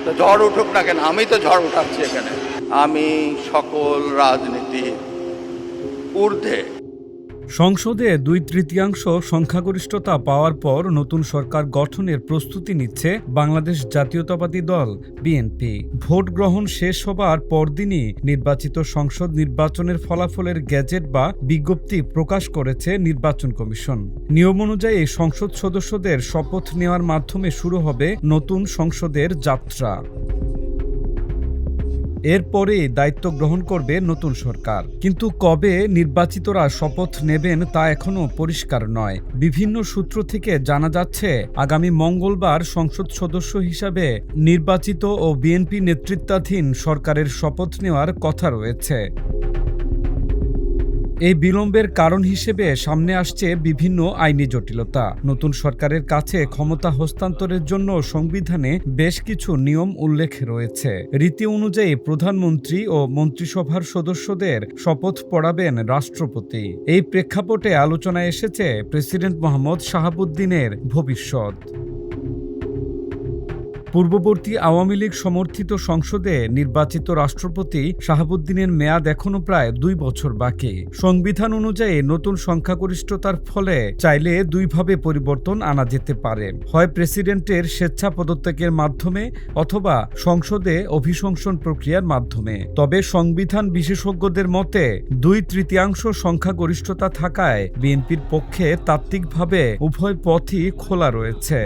তো ঝড় উঠুক না কেন, আমি তো ঝড় উঠাচ্ছি এখানে। আমি সকল রাজনীতির ঊর্ধ্বে। সংসদে 2/3 সংখ্যাগরিষ্ঠতা পাওয়ার পর নতুন সরকার গঠনের প্রস্তুতি নিচ্ছে বাংলাদেশ জাতীয়তাবাদী দল বিএনপি। ভোট গ্রহণ শেষ হবার পরদিনই নির্বাচিত সংসদ নির্বাচনের ফলাফলের গেজেট বা বিজ্ঞপ্তি প্রকাশ করেছে নির্বাচন কমিশন। নিয়ম অনুযায়ী সংসদ সদস্যদের শপথ নেওয়ার মাধ্যমে শুরু হবে নতুন সংসদের যাত্রা। এরপরেই দায়িত্ব গ্রহণ করবে নতুন সরকার। কিন্তু কবে নির্বাচিতরা শপথ নেবেন তা এখনও পরিষ্কার নয়। বিভিন্ন সূত্র থেকে জানা যাচ্ছে, আগামী মঙ্গলবার সংসদ সদস্য হিসাবে নির্বাচিত ও বিএনপি নেতৃত্বাধীন সরকারের শপথ নেওয়ার কথা রয়েছে। এই বিলম্বের কারণ হিসেবে সামনে আসছে বিভিন্ন আইনি জটিলতা। নতুন সরকারের কাছে ক্ষমতা হস্তান্তরের জন্য সংবিধানে বেশ কিছু নিয়ম উল্লেখ রয়েছে। রীতি অনুযায়ী প্রধানমন্ত্রী ও মন্ত্রিসভার সদস্যদের শপথ পড়াবেন রাষ্ট্রপতি। এই প্রেক্ষাপটে আলোচনায় এসেছে প্রেসিডেন্ট মোহাম্মদ শাহাবুদ্দিনের ভবিষ্যৎ। পূর্ববর্তী আওয়ামী লীগ সমর্থিত সংসদে নির্বাচিত রাষ্ট্রপতি শাহাবুদ্দিনের মেয়াদ এখনও প্রায় 2 বছর বাকি। সংবিধান অনুযায়ী নতুন সংখ্যাগরিষ্ঠতার ফলে চাইলে দুইভাবে পরিবর্তন আনা যেতে পারে, হয় প্রেসিডেন্টের স্বেচ্ছা পদত্যাগের মাধ্যমে অথবা সংসদে অভিশংসন প্রক্রিয়ার মাধ্যমে। তবে সংবিধান বিশেষজ্ঞদের মতে 2/3 সংখ্যাগরিষ্ঠতা থাকায় বিএনপির পক্ষে তাত্ত্বিকভাবে উভয় পথই খোলা রয়েছে।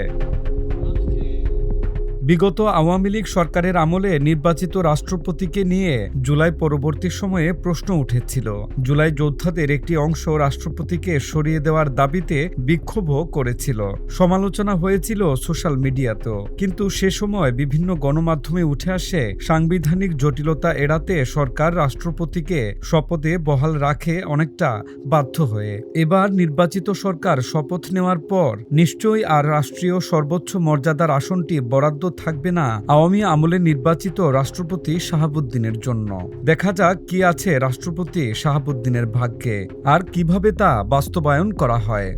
বিগত আওয়ামী লীগ সরকারের আমলে নির্বাচিত রাষ্ট্রপতিকে নিয়ে জুলাই পরবর্তী সময়ে প্রশ্ন উঠেছিল। জুলাই যোদ্ধাদের একটি অংশ রাষ্ট্রপতিকে সরিয়ে দেওয়ার দাবিতে বিক্ষোভও করেছিল। সমালোচনা হয়েছিল সোশ্যাল মিডিয়াতেও। কিন্তু সে সময় বিভিন্ন গণমাধ্যমে উঠে আসে, সাংবিধানিক জটিলতা এড়াতে সরকার রাষ্ট্রপতিকে শপথে বহাল রাখে অনেকটা বাধ্য হয়ে। এবার নির্বাচিত সরকার শপথ নেওয়ার পর নিশ্চয়ই আর রাষ্ট্রীয় সর্বোচ্চ মর্যাদার আসনটি বরাদ্দ থাকবে না আওয়ামী আমলে নির্বাচিত রাষ্ট্রপতি শাহাবুদ্দিনের জন্য। দেখা যাক কি আছে রাষ্ট্রপতি শাহাবুদ্দিনের ভাগ্যে আর কিভাবে তা বাস্তবায়ন করা হয়।